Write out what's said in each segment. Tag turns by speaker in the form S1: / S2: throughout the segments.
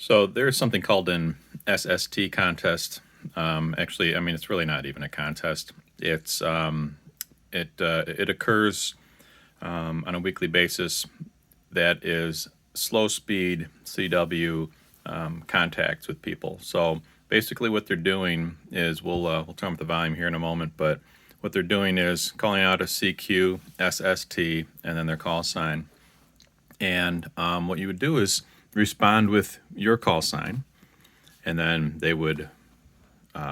S1: So there's something called an SST contest. Actually, I mean, it's really not even a contest. It occurs on a weekly basis. That is slow speed CW contacts with people. So basically, what they're doing is we'll turn up the volume here in a moment, but what they're doing is calling out a CQ SST and then their call sign. And what you would do is respond with your call sign, and then they would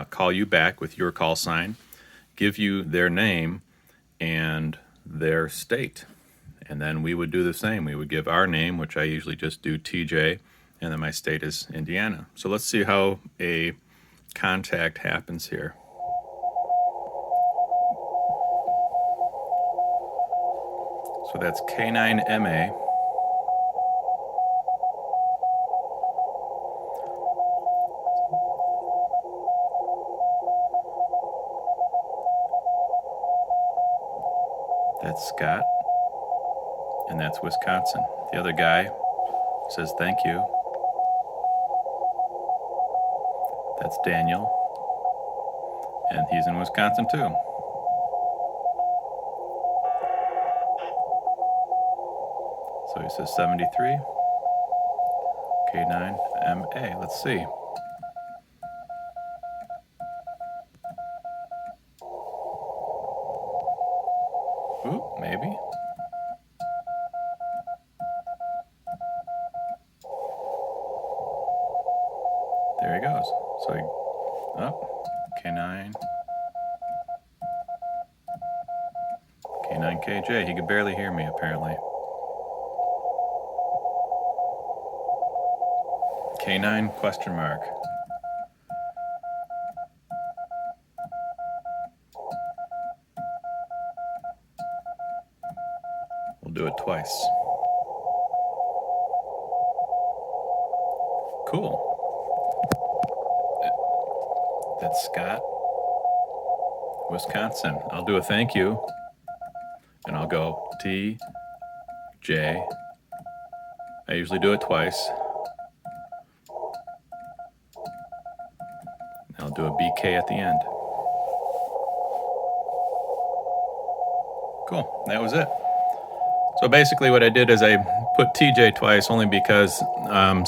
S1: call you back with your call sign, give you their name and their state. And then we would do the same. We would give our name, which I usually just do TJ, and then my state is Indiana. So let's see how a contact happens here. So that's K9MA. That's Scott, and that's Wisconsin. The other guy says thank you. That's Daniel, and he's in Wisconsin too. So he says 73, K9MA. Let's see. Ooh, maybe. There he goes. So K9. K9KJ. He could barely hear me, apparently. K9 question mark. We'll do it twice. Cool. That's Scott, Wisconsin. I'll do a thank you, and I'll go TJ. I usually do it twice. I'll do a BK at the end. Cool, that was it. So basically what I did is I put TJ twice only because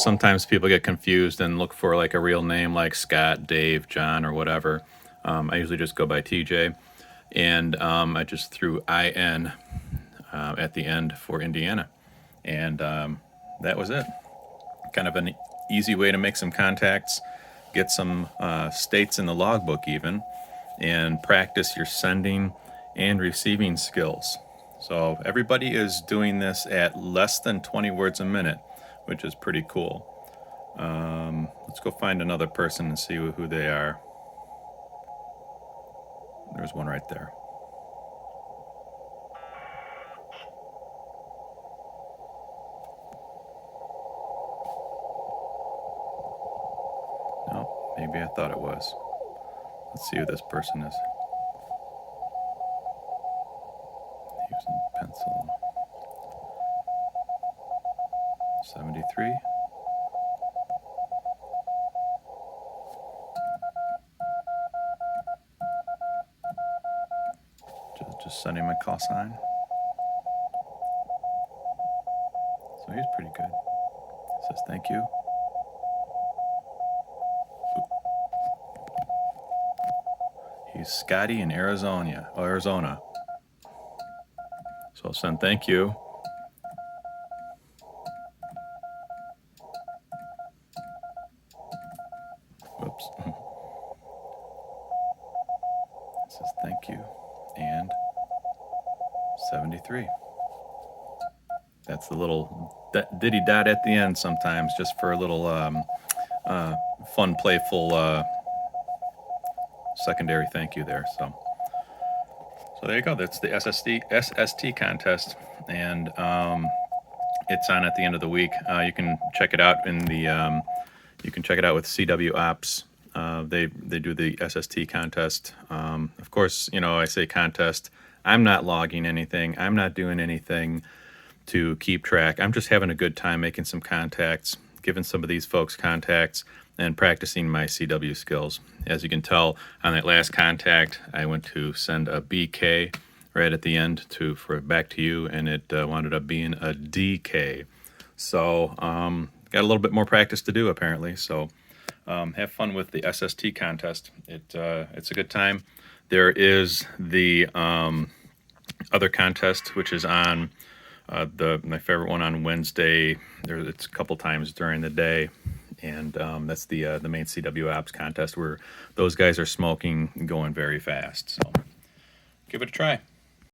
S1: sometimes people get confused and look for like a real name like Scott, Dave, John, or whatever. I usually just go by TJ. And I just threw IN at the end for Indiana. And that was it. Kind of an easy way to make some contacts, get some states in the logbook even, and practice your sending and receiving skills. So everybody is doing this at less than 20 words a minute, which is pretty cool. Let's go find another person and see who they are. There's one right there. No, maybe I thought it was. Let's see who this person is. Using pencil. 73. Just sending my call sign. So he's pretty good. He says thank you. He's Scotty in Arizona. So I'll send thank you. Whoops. It says thank you. And 73. That's the little ditty dot at the end sometimes, just for a little fun, playful secondary thank you there. So there you go. That's the SST contest, and it's on at the end of the week. You can check it out in the you can check it out with CWOps. They do the SST contest. Of course, I say contest. I'm not logging anything. I'm not doing anything to keep track. I'm just having a good time making some contacts, giving some of these folks contacts and practicing my CW skills. As you can tell on that last contact, I went to send a BK right at the end for back to you, and it wound up being a DK. So got a little bit more practice to do apparently. So have fun with the SST contest. It's a good time. There is the other contest, which is on my favorite one on Wednesday. It's a couple times during the day, and that's the main CWOps contest where those guys are smoking and going very fast. So give it a try.